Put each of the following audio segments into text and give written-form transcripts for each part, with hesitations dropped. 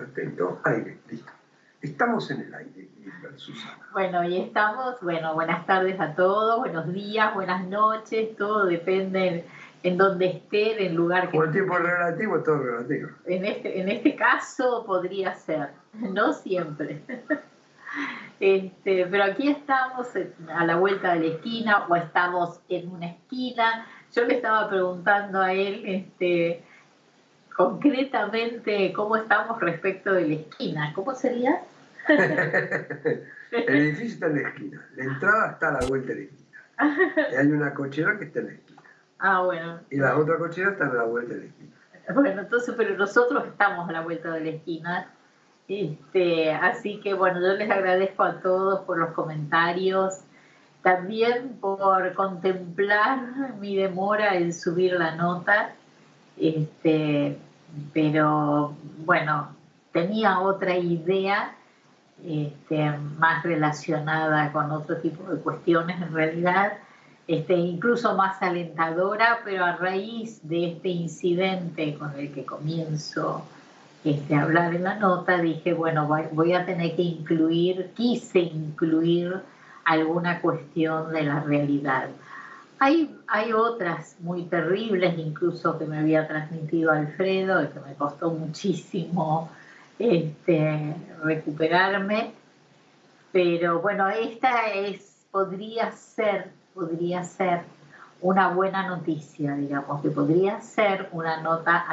Atento, aire, listo. Estamos en el aire, Susana. Bueno, y estamos, buenas tardes a todos, buenos días, buenas noches, todo depende en donde esté, del lugar que Como el esté. tiempo es relativo, todo es relativo. En este caso podría ser, no siempre. Pero aquí estamos a la vuelta de la esquina, o estamos en una esquina. Yo le estaba preguntando a él, concretamente, cómo estamos respecto de la esquina. ¿Cómo sería? El edificio está en la esquina, la entrada está a la vuelta de la esquina. Y hay una cochera que está en la esquina. Ah, bueno. Y las otras cocheras están a la vuelta de la esquina. Bueno, entonces, pero nosotros estamos a la vuelta de la esquina. Así que bueno, yo les agradezco a todos por los comentarios, también por contemplar mi demora en subir la nota, pero bueno, tenía otra idea más relacionada con otro tipo de cuestiones en realidad, incluso más alentadora, pero a raíz de este incidente con el que comienzo a hablar en la nota, dije, bueno, voy a tener que quise incluir alguna cuestión de la realidad. Hay otras muy terribles, incluso que me había transmitido Alfredo, y que me costó muchísimo recuperarme, pero bueno, podría ser una buena noticia, digamos, que podría ser una nota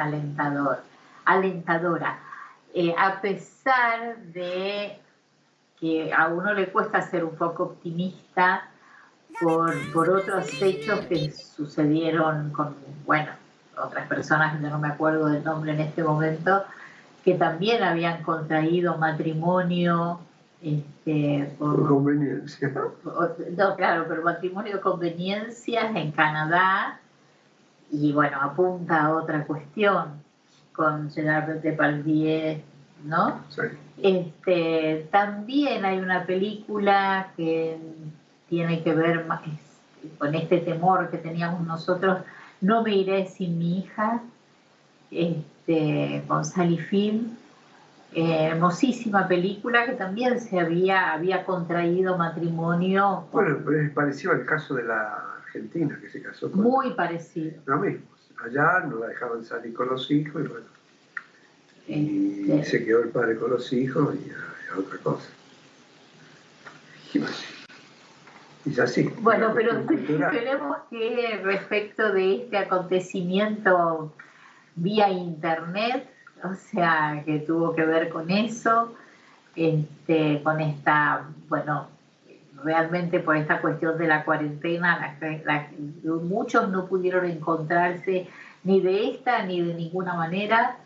alentadora, a pesar de que a uno le cuesta ser un poco optimista por otros hechos que sucedieron con, otras personas, yo no me acuerdo del nombre en este momento, que también habían contraído matrimonio por conveniencia. No, claro, pero matrimonio conveniencias en Canadá, y bueno, apunta a otra cuestión con Gerard Depardieu, ¿no? Sí. También hay una película que tiene que ver más con este temor que teníamos nosotros, No me iré sin mi hija, con Sally Field, hermosísima película, que también había contraído matrimonio. Bueno, pero es parecido al caso de la Argentina, que se casó con... Muy parecido. Lo mismo, allá no la dejaban salir con los hijos y bueno, y se quedó el padre con los hijos y a otra cosa. Y así. Bueno, pero esperemos que respecto de este acontecimiento vía internet, o sea, que tuvo que ver con eso, con esta, bueno, realmente por esta cuestión de la cuarentena, muchos no pudieron encontrarse ni de esta ni de ninguna manera,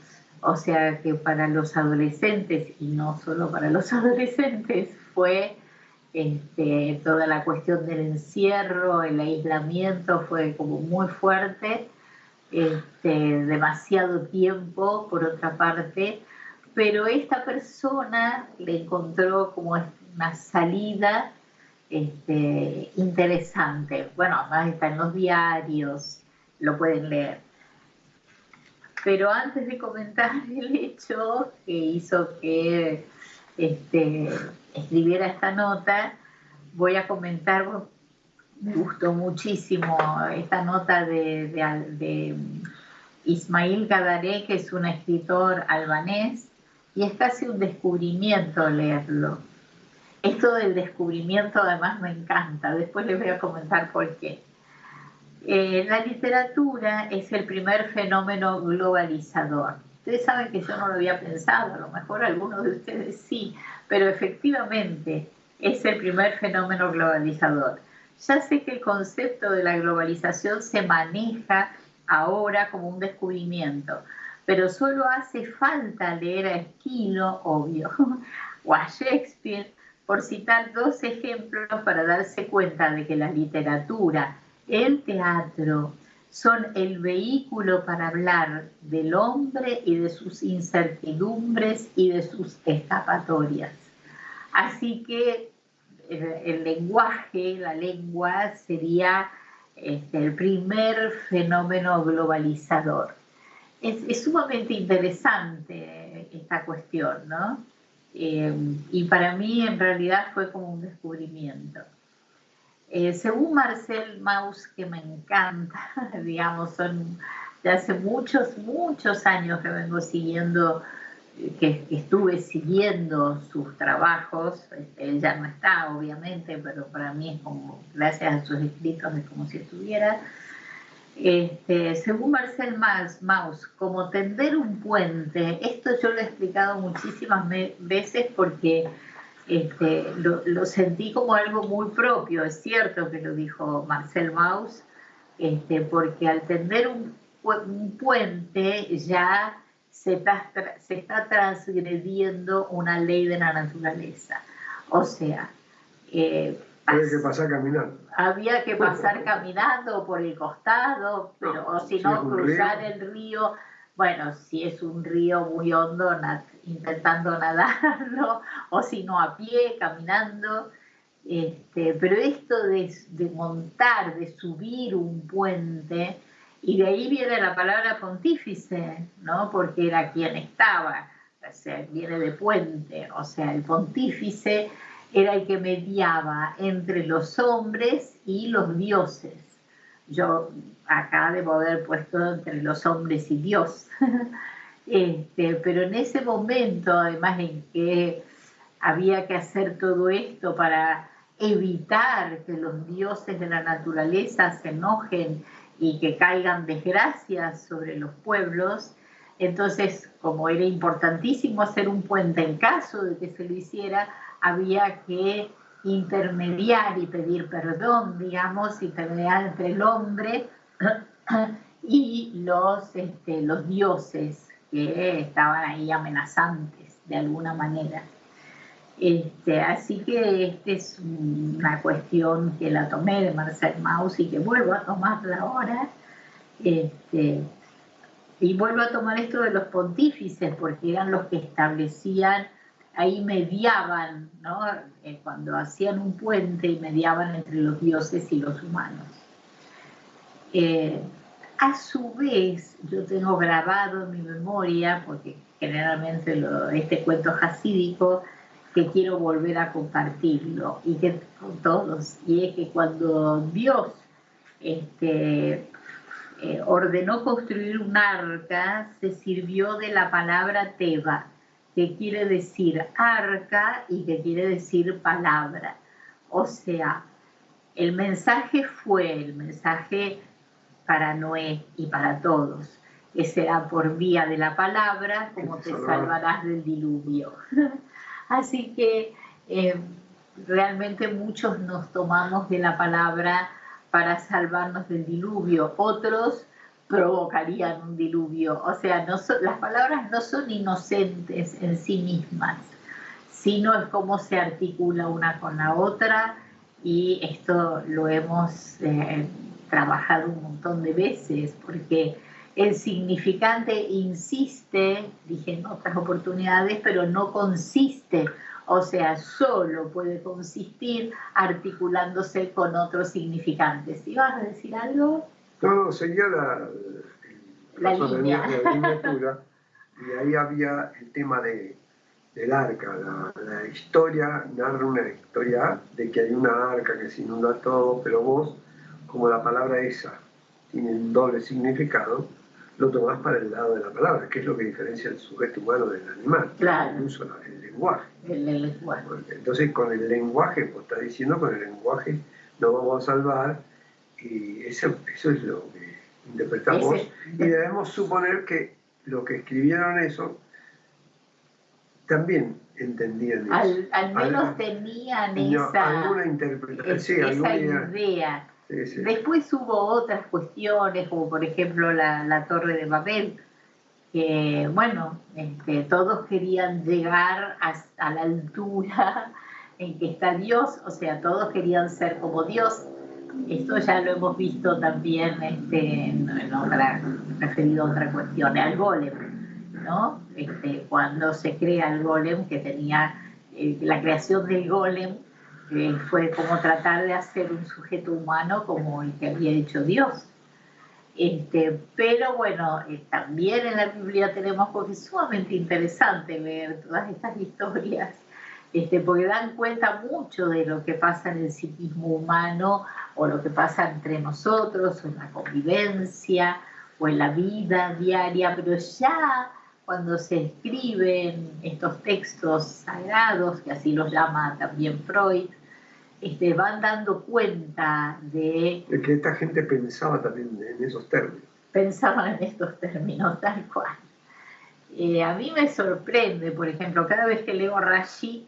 o sea que para los adolescentes, y no solo para los adolescentes, fue toda la cuestión del encierro, el aislamiento fue como muy fuerte, demasiado tiempo por otra parte, pero esta persona le encontró como una salida interesante. Bueno, además está en los diarios, lo pueden leer. Pero antes de comentar el hecho que hizo que escribiera esta nota, voy a comentar, me gustó muchísimo esta nota de Ismail Gadaré, que es un escritor albanés, y es casi un descubrimiento leerlo. Esto del descubrimiento además me encanta, después les voy a comentar por qué. La literatura es el primer fenómeno globalizador. Ustedes saben que yo no lo había pensado, a lo mejor algunos de ustedes sí, pero efectivamente es el primer fenómeno globalizador. Ya sé que el concepto de la globalización se maneja ahora como un descubrimiento, pero solo hace falta leer a Esquilo, obvio, o a Shakespeare, por citar dos ejemplos para darse cuenta de que la literatura, el teatro, son el vehículo para hablar del hombre y de sus incertidumbres y de sus escapatorias. Así que el lenguaje, la lengua, sería el primer fenómeno globalizador. Es sumamente interesante esta cuestión, ¿no? Y para mí en realidad fue como un descubrimiento. Según Marcel Mauss, que me encanta, digamos, son de hace muchos, muchos años que vengo siguiendo, que estuve siguiendo sus trabajos. Él ya no está, obviamente, pero para mí es como, gracias a sus escritos, es como si estuviera. Según Marcel Mauss, como tender un puente, esto yo lo he explicado muchísimas veces porque lo sentí como algo muy propio. Es cierto que lo dijo Marcel Mauss, porque al tender un puente ya se está transgrediendo una ley de la naturaleza. O sea, había que pasar caminando. Había que pasar caminando por el costado, pero, o si no, cruzar el río. Bueno, si es un río muy hondo, intentando nadarlo, o si no, a pie, caminando. Pero esto de montar, de subir un puente, y de ahí viene la palabra pontífice, ¿no? Porque era quien estaba, o sea, viene de puente, o sea, el pontífice era el que mediaba entre los hombres y los dioses. Yo acá debo haber puesto entre los hombres y Dios. Pero en ese momento, además en que había que hacer todo esto para evitar que los dioses de la naturaleza se enojen y que caigan desgracias sobre los pueblos, entonces, como era importantísimo hacer un puente en caso de que se lo hiciera, había que intermediar y pedir perdón, digamos, intermediar entre el hombre y los dioses que estaban ahí amenazantes de alguna manera. Así que esta es una cuestión que la tomé de Marcel Mauss y que vuelvo a tomarla ahora. Y vuelvo a tomar esto de los pontífices, porque eran los que establecían, ahí mediaban, ¿no? Cuando hacían un puente y mediaban entre los dioses y los humanos. A su vez, yo tengo grabado en mi memoria, porque generalmente este cuento hasídico, que quiero volver a compartirlo y que con todos, y es que cuando Dios ordenó construir un arca, se sirvió de la palabra Teba, que quiere decir arca y que quiere decir palabra. O sea, el mensaje fue el mensaje para Noé y para todos, que será por vía de la palabra como te salvarás del diluvio. Así que realmente muchos nos tomamos de la palabra para salvarnos del diluvio, otros provocarían un diluvio. O sea, las palabras no son inocentes en sí mismas, sino es cómo se articula una con la otra, y esto lo hemos trabajado un montón de veces, porque el significante insiste, dije en otras oportunidades, pero no consiste, o sea, solo puede consistir articulándose con otros significantes. ¿Ibas a decir algo? No, seguía la línea. La lectura, y ahí había el tema del arca. La historia narra una historia de que hay una arca que se inunda todo, pero vos, como la palabra esa tiene un doble significado, lo tomás para el lado de la palabra, que es lo que diferencia el sujeto humano del animal, claro. Incluso el lenguaje. El lenguaje. Entonces, con el lenguaje, pues está diciendo, con el lenguaje nos vamos a salvar, y eso es lo que interpretamos, y debemos suponer que los que escribieron eso también entendían eso. Al menos tenían alguna interpretación, esa idea. Sí. Después hubo otras cuestiones, como por ejemplo la Torre de Babel, que bueno, todos querían llegar a la altura en que está Dios, o sea, todos querían ser como Dios. Esto ya lo hemos visto también referido a otra cuestión, al golem, ¿no? Cuando se crea el golem, que tenía la creación del golem, fue como tratar de hacer un sujeto humano como el que había hecho Dios. Pero bueno, también en la Biblia tenemos, porque es sumamente interesante leer todas estas historias, porque dan cuenta mucho de lo que pasa en el psiquismo humano, o lo que pasa entre nosotros, o en la convivencia, o en la vida diaria, pero ya cuando se escriben estos textos sagrados, que así los llama también Freud, van dando cuenta de que esta gente pensaba también en esos términos. Pensaban en estos términos, tal cual. A mí me sorprende, por ejemplo, cada vez que leo Rashi,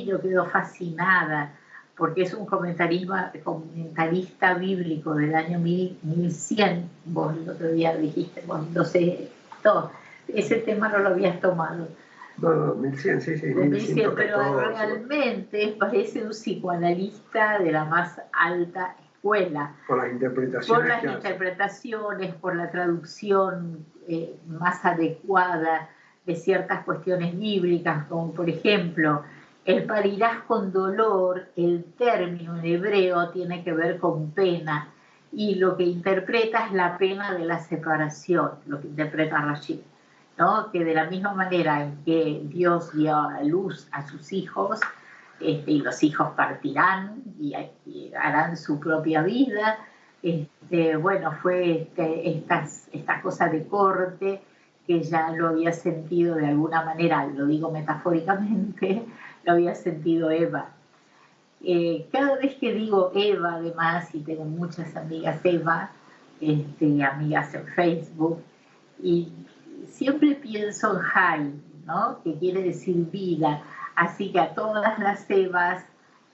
yo quedo fascinada, porque es un comentarista bíblico del año 1100. Vos el otro día dijiste, vos no sé, todo. Ese tema no lo habías tomado. No, 1100, sí, 1100, pero realmente parece un psicoanalista de la más alta escuela. Por las interpretaciones. Por la traducción más adecuada de ciertas cuestiones bíblicas, como por ejemplo, el parirás con dolor, el término en hebreo tiene que ver con pena, y lo que interpreta es la pena de la separación, lo que interpreta Rashi, ¿no? Que de la misma manera en que Dios dio a luz a sus hijos, y los hijos partirán y harán su propia vida, bueno, fue esta cosa de corte que ya lo había sentido de alguna manera, lo digo metafóricamente, lo había sentido Eva. Cada vez que digo Eva, además, y tengo muchas amigas Eva, amigas en Facebook, y siempre pienso en Jai, ¿no? Que quiere decir vida. Así que a todas las Evas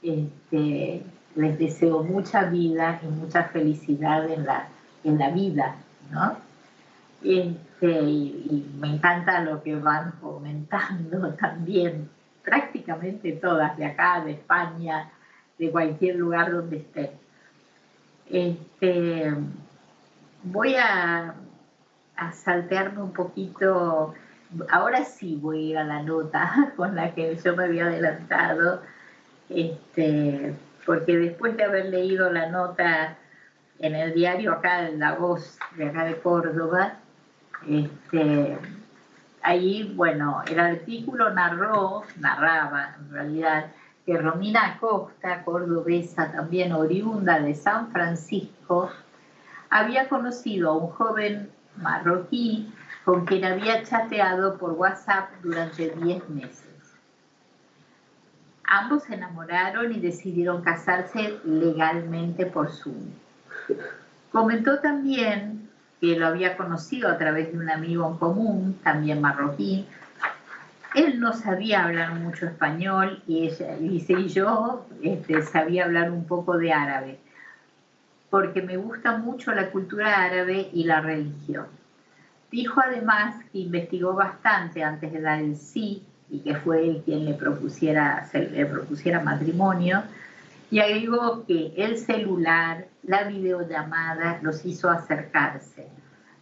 les deseo mucha vida y mucha felicidad en la vida, ¿no? Y me encanta lo que van comentando también, prácticamente todas de acá, de España, de cualquier lugar donde estén. Voy a saltearme un poquito. Ahora sí voy a ir a la nota con la que yo me había adelantado, porque después de haber leído la nota en el diario acá, en La Voz de acá de Córdoba, ahí, bueno, el artículo narraba en realidad, que Romina Acosta, cordobesa también oriunda de San Francisco, había conocido a un joven marroquí con quien había chateado por WhatsApp durante 10 meses. Ambos se enamoraron y decidieron casarse legalmente por Zoom. Comentó también que lo había conocido a través de un amigo en común, también marroquí. Él no sabía hablar mucho español y yo sabía hablar un poco de árabe, porque me gusta mucho la cultura árabe y la religión. Dijo además que investigó bastante antes de dar el sí, y que fue él quien le propusiera matrimonio, y agregó que el celular, la videollamada, los hizo acercarse.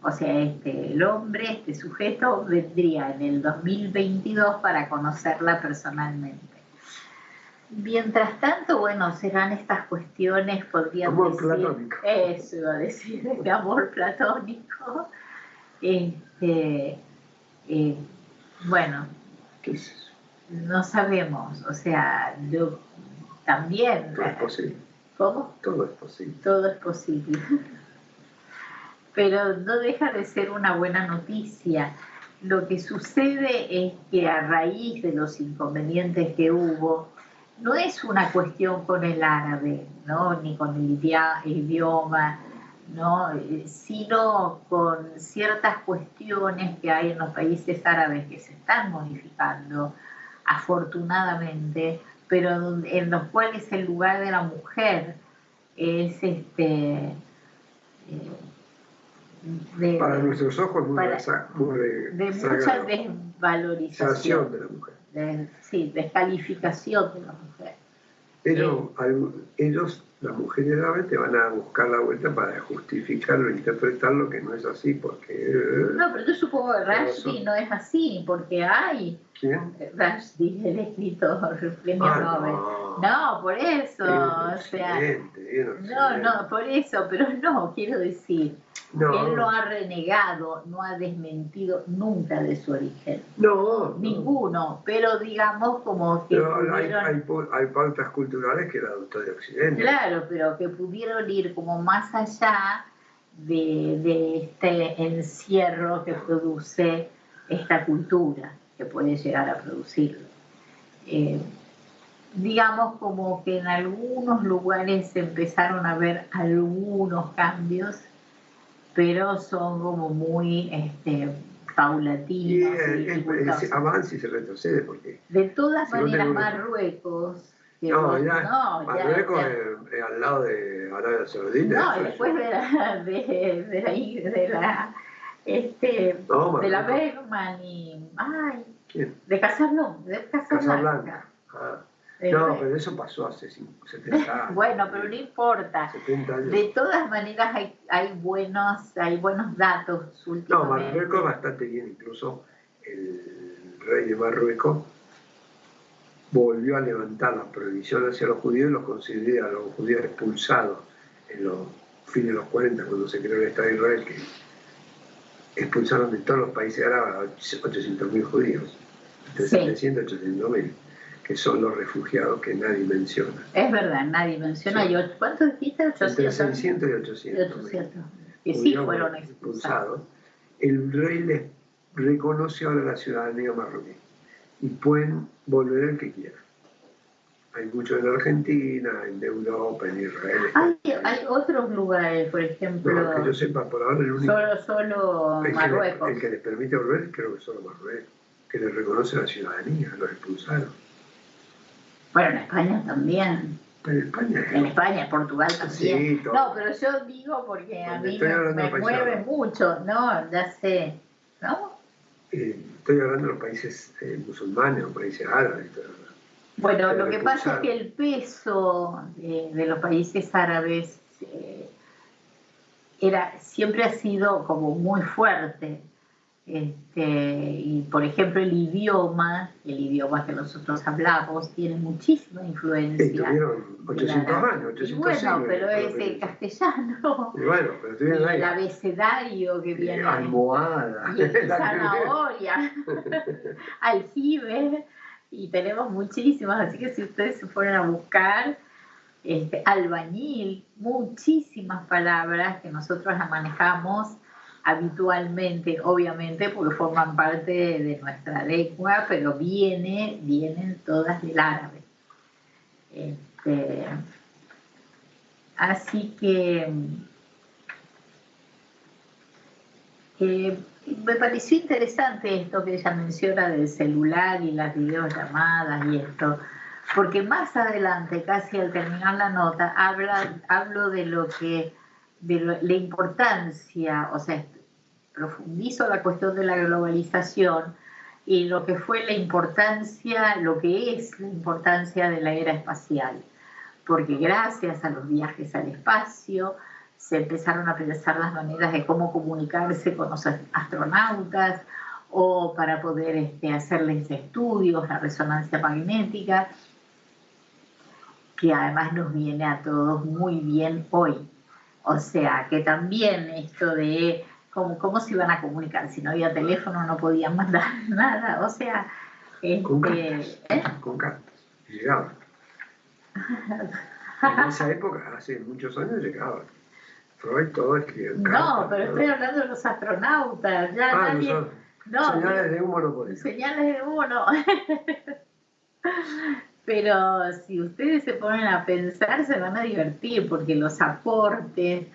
O sea, el hombre, este sujeto, vendría en el 2022 para conocerla personalmente. Mientras tanto, bueno, serán estas cuestiones, podrían amor decir... platónico. Eso iba a decir, de amor platónico. Bueno, ¿qué es eso? No sabemos, o sea, yo también... Todo es posible. ¿Cómo? Todo es posible. Todo es posible. Pero no deja de ser una buena noticia. Lo que sucede es que a raíz de los inconvenientes que hubo, no es una cuestión con el árabe, ¿no? Ni con el idioma, ¿no? Sino con ciertas cuestiones que hay en los países árabes que se están modificando, afortunadamente, pero en los cuales el lugar de la mujer es para nuestros ojos de mucha desvalorización de la mujer. Descalificación de la mujer. Pero ellos, las mujeres árabe, te van a buscar la vuelta para justificarlo, interpretarlo, que no es así, porque... No, pero yo supongo que Rushdie no es así, porque hay... ¿Quién? Rushdie, el escritor, el premio Nobel. No, por eso, o sea... No, por eso, pero no, quiero decir... Él no ha renegado, no ha desmentido nunca de su origen. No. Ninguno, pero digamos como que pero pudieron... hay pautas culturales que la adoptó de Occidente. Claro, pero que pudieron ir como más allá de este encierro que produce esta cultura, que puede llegar a producirlo. Digamos como que en algunos lugares se empezaron a ver algunos cambios, pero son como muy paulatinos. Y avanza y se retrocede, porque... De todas maneras, Marruecos... Marruecos es al lado de Arabia Saudita. No, después de la Bergman y... Ay, ¿quién? De Casablanca. No, pero eso pasó hace 70 años. Bueno, pero no importa. 70 años. De todas maneras hay buenos datos últimamente. No, Marruecos bastante bien. Incluso el rey de Marruecos volvió a levantar la prohibición hacia los judíos y los considera a los judíos expulsados en los fines de los 40, cuando se creó el Estado de Israel, que expulsaron de todos los países árabes a 800.000 judíos, entre 700 y 800.000, que son los refugiados que nadie menciona. Es verdad, nadie menciona. Sí. ¿Cuántos dijiste? 800. Entre 600 y 800. Que sí fueron expulsados. El rey les reconoció ahora la ciudadanía marroquí y pueden volver el que quiera. Hay muchos en Argentina, en Europa, en Israel. Hay otros lugares, por ejemplo. No, que yo sepa, por ahora el único. Solo Marruecos. El que les permite volver, creo que solo Marruecos, que les reconoce la ciudadanía, los expulsaron. Bueno, en España también. En España, en Portugal también. Sí, no, pero yo digo porque a mí me mueve mucho, ¿no? Ya sé, ¿no? Estoy hablando de los países musulmanes o países árabes. Bueno, lo que pasa es que el peso de los países árabes siempre ha sido como muy fuerte. Y por ejemplo el idioma que nosotros hablamos tiene muchísima influencia. Tuvieron 800 años, 800 bueno, años, pero es el castellano. Y bueno, pero estuvieron ahí. El abecedario que viene. Almohada. Y el zanahoria. Aljibe. Y tenemos muchísimas, así que si ustedes se fueron a buscar, albañil, muchísimas palabras que nosotros las manejamos habitualmente, obviamente, porque forman parte de nuestra lengua, pero vienen todas del árabe. Así que me pareció interesante esto que ella menciona del celular y las videollamadas y esto, porque más adelante, casi al terminar la nota, hablo de la importancia, o sea, profundizo la cuestión de la globalización y lo que fue la importancia, lo que es la importancia de la era espacial, porque gracias a los viajes al espacio se empezaron a pensar las maneras de cómo comunicarse con los astronautas o para poder hacerles estudios, la resonancia magnética, que además nos viene a todos muy bien hoy. O sea, que también esto de cómo se iban a comunicar, si no había teléfono no podían mandar nada, o sea... Con cartas, llegaban. En esa época, hace muchos años, llegaban. Freud todo escribió en cartas. No, pero estoy hablando de los astronautas, ya nadie... No, señales de humo no podían. Señales de humo no. Pero si ustedes se ponen a pensar, se van a divertir, porque los aportes,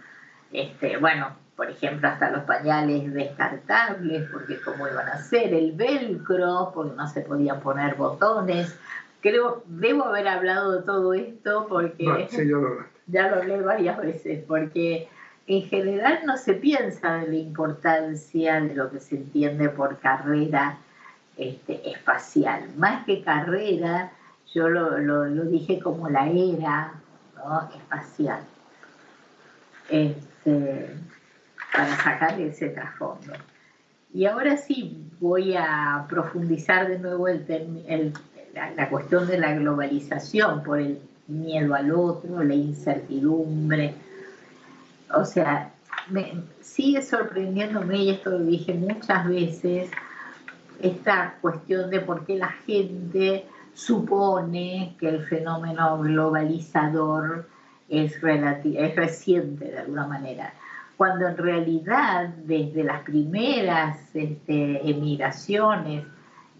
bueno, por ejemplo, hasta los pañales descartables, porque cómo iban a ser, el velcro, porque no se podían poner botones. Debo haber hablado de todo esto, porque sí, ya lo hablé varias veces, porque en general no se piensa de la importancia de lo que se entiende por carrera espacial. Más que carrera, yo lo dije como la era, ¿no?, espacial, para sacar ese trasfondo. Y ahora sí voy a profundizar de nuevo la cuestión de la globalización por el miedo al otro, la incertidumbre. O sea, me sigue sorprendiéndome, y esto lo dije muchas veces, esta cuestión de por qué la gente supone que el fenómeno globalizador es reciente de alguna manera, cuando en realidad desde las primeras emigraciones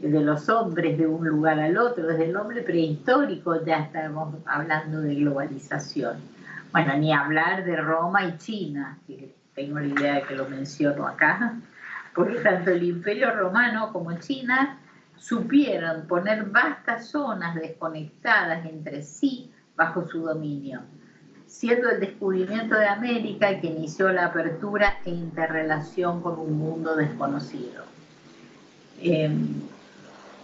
de los hombres de un lugar al otro, desde el hombre prehistórico ya estamos hablando de globalización. Bueno, ni hablar de Roma y China, que tengo la idea de que lo menciono acá, porque tanto el Imperio Romano como China supieron poner vastas zonas desconectadas entre sí bajo su dominio, siendo el descubrimiento de América que inició la apertura e interrelación con un mundo desconocido.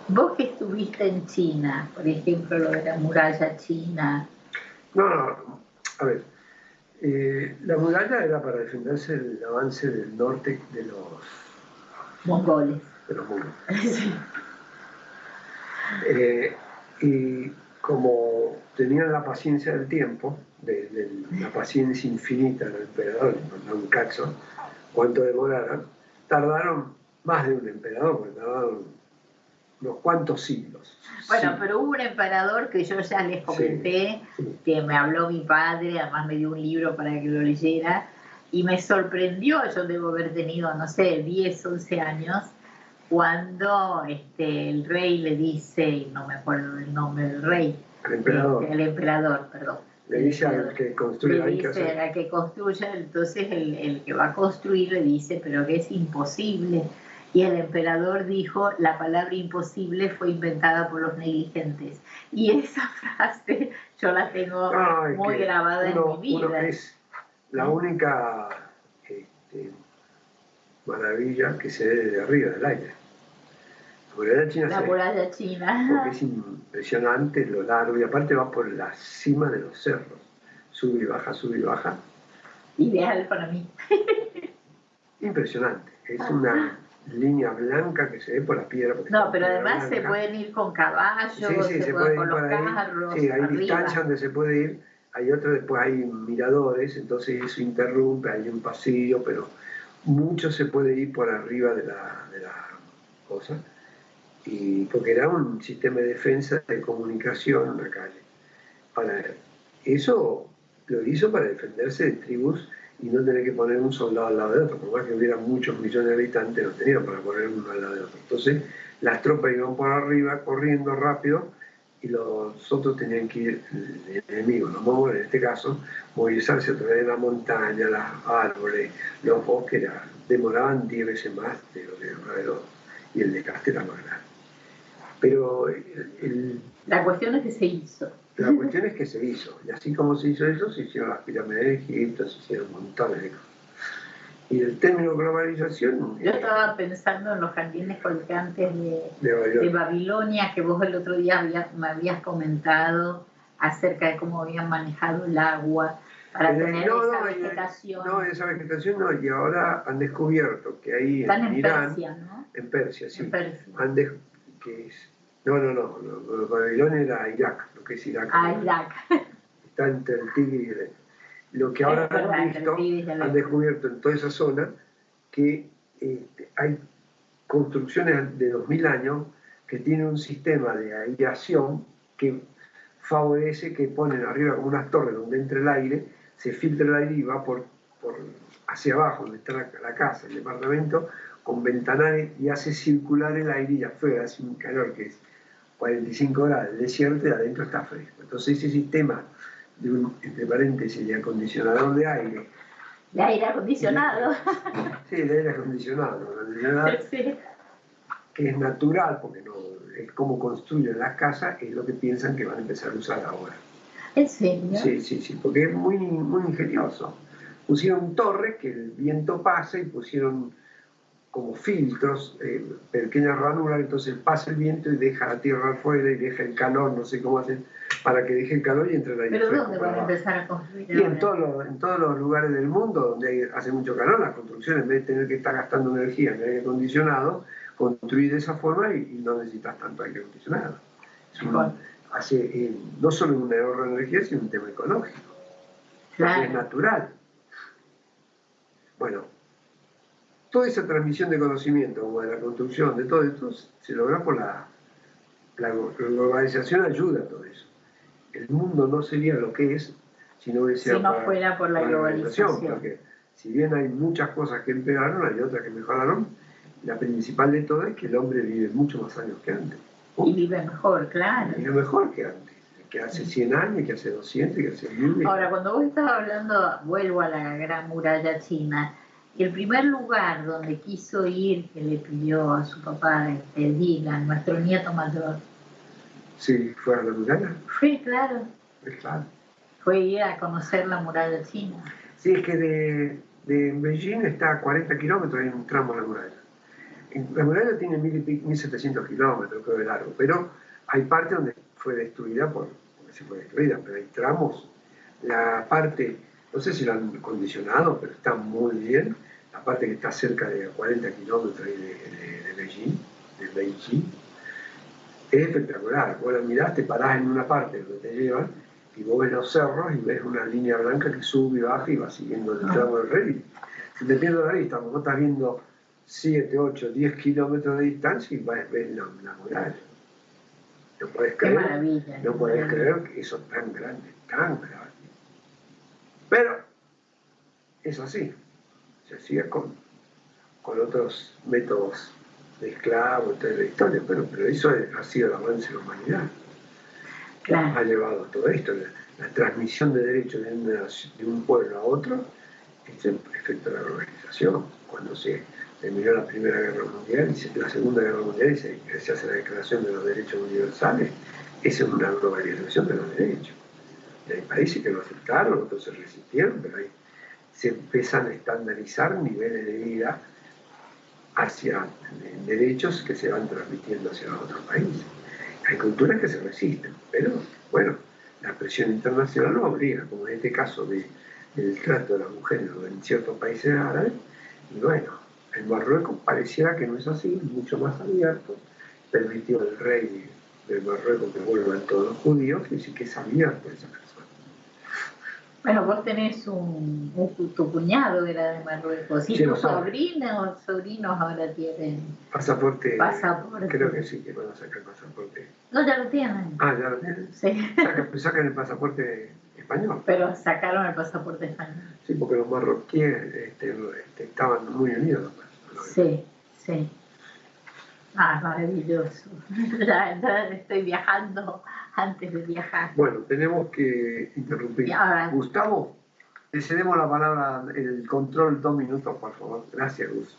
Vos que estuviste en China, por ejemplo, lo de la muralla china. No, a ver, la muralla era para defenderse del avance del norte de los mongoles. Sí. Y como tenían la paciencia del tiempo, la paciencia infinita del emperador, no un cacho, cuánto demoraran, tardaron más de un emperador, porque tardaron unos cuantos siglos. Bueno, pero hubo un emperador que yo ya les comenté, que me habló mi padre, además me dio un libro para que lo leyera, y me sorprendió, yo debo haber tenido, no sé, 10, 11 años, cuando el rey le dice, y no me acuerdo el nombre del rey, el emperador, perdón. Le dice al que construye, le dice al que construye, entonces el que va a construir le dice, pero que es imposible. Y el emperador dijo, la palabra imposible fue inventada por los negligentes. Y esa frase yo la tengo muy grabada en mi vida. Es la única maravilla que se ve desde arriba del aire. La muralla china. Porque es impresionante lo largo, y aparte va por la cima de los cerros. Sube y baja, sube y baja. Ideal para mí. Impresionante. Es una línea blanca que se ve por la piedra. No, pero además se pueden ir con caballos, se puede ir con los carros. Sí, hay distancias donde se puede ir, hay otras, después hay miradores, entonces eso interrumpe, hay un pasillo, pero mucho se puede ir por arriba de la cosa, y porque era un sistema de defensa de comunicación, una calle. Eso lo hizo para defenderse de tribus y no tener que poner un soldado al lado de otro, por más que hubiera muchos millones de habitantes, no tenían para poner uno al lado de otro. Entonces las tropas iban por arriba corriendo rápido y los otros tenían que ir, el enemigo, los mongoles en este caso, movilizarse a través de la montaña, los árboles, los bosques, demoraban 10 veces más de lo que demoraba el otro, y el desgaste era más grande. Pero la cuestión es que se hizo. La cuestión es que se hizo, y así como se hizo eso, se hicieron las pirámides de Egipto, se hicieron montones de cosas. Y el término globalización... Yo estaba pensando en los jardines colgantes de Babilonia, que vos el otro día me habías comentado acerca de cómo habían manejado el agua para tener esa vegetación. No, esa vegetación no, y ahora han descubierto que ahí en Irán, Persia, ¿no? En Persia, sí. En Persia. Que es, no, Babilonia era Irak, lo que es Irak. Irak. Está entre el Tigre y lo que ahora han descubierto en toda esa zona, que hay construcciones de 2000 años que tienen un sistema de aireación que favorece, que ponen arriba como unas torres donde entra el aire, se filtra el aire y va por hacia abajo, donde está la casa, el departamento, con ventanales, y hace circular el aire, y afuera hace un calor que es 45 grados, el desierto, y adentro está fresco. Entonces ese sistema de entre paréntesis, de acondicionador de aire. ¿De aire acondicionado? Sí, de aire acondicionado, sí. Que es natural, porque no es como construyen las casas, es lo que piensan que van a empezar a usar ahora. ¿En serio? Sí, porque es muy, muy ingenioso. Pusieron torres que el viento pasa, y pusieron como filtros, pequeñas ranuras, entonces pasa el viento y deja la tierra afuera y deja el calor, no sé cómo hacen, para que deje el calor y entre el aire fresco. ¿Pero dónde van a empezar a construir? Y en todos los lugares del mundo donde hace mucho calor, las construcciones, en vez de tener que estar gastando energía en aire acondicionado, construir de esa forma y no necesitas tanto aire acondicionado. No solo un ahorro de energía, sino un tema ecológico. Claro. Es natural. Bueno, toda esa transmisión de conocimiento, como de la construcción, de todo esto, se logra por la globalización, ayuda a todo eso. El mundo no sería lo que es si no fuera por la globalización. Porque si bien hay muchas cosas que empeoraron, hay otras que mejoraron. La principal de todas es que el hombre vive muchos más años que antes. Y vive mejor, claro. Vive mejor que antes, que hace 100 años, que hace 200, que hace 1000. Ahora, cuando vos estás hablando, vuelvo a la Gran Muralla China, el primer lugar donde quiso ir, que le pidió a su papá, Dylan, nuestro nieto mayor. Sí, fue a la muralla. Sí, claro. Claro. Fue ir a conocer la muralla china. Sí, es que de Beijing está a 40 kilómetros, hay un tramo a la muralla. La muralla tiene 1700 kilómetros, creo, de largo, pero hay partes donde fue destruida porque se fue destruida, pero hay tramos. La parte, no sé si lo han condicionado, pero está muy bien. La parte que está cerca de 40 kilómetros de Beijing, es espectacular. Vos la mirás, te parás en una parte donde te llevan y vos ves los cerros y ves una línea blanca que sube y baja y va siguiendo el tramo del rey. Se te pierde la vista, vos estás viendo 7, 8, 10 kilómetros de distancia y ves la muralla. No podés creer, qué maravilla, no podés creer que eso es tan grande, tan grande. Pero es así, se hacía con otros métodos de esclavos, toda la historia, pero eso ha sido el avance de la humanidad. Claro. Ha llevado todo esto, la transmisión de derechos de un pueblo a otro, es el efecto de la globalización. Cuando se terminó la Primera Guerra Mundial y la Segunda Guerra Mundial y se hace la Declaración de los Derechos Universales, esa es una globalización de los derechos. Y hay países que lo aceptaron, otros se resistieron, pero ahí se empiezan a estandarizar niveles de vida hacia derechos que se van transmitiendo hacia otros países. Hay culturas que se resisten, pero bueno, la presión internacional nos obliga, como en este caso del trato de las mujeres en ciertos países árabes, y bueno, en Marruecos pareciera que no es así, es mucho más abierto, permitió al rey de Marruecos que vuelvan todos los judíos, y sí que es abierto esa persona. Bueno, vos tenés tu cuñado era de Marruecos, y sí, tus sobrinos ahora tienen pasaporte. Creo que sí, que van a sacar pasaporte. No, ya lo tienen. Ah, ya lo tienen. Sí. Sacan el pasaporte español. Pero sacaron el pasaporte español. Sí, porque los marroquíes estaban muy unidos. Sí, sí. Ah, maravilloso. Ya estoy viajando antes de viajar. Bueno, tenemos que interrumpir. Gustavo, le cedemos la palabra, el control 2 minutos, por favor. Gracias, Gus.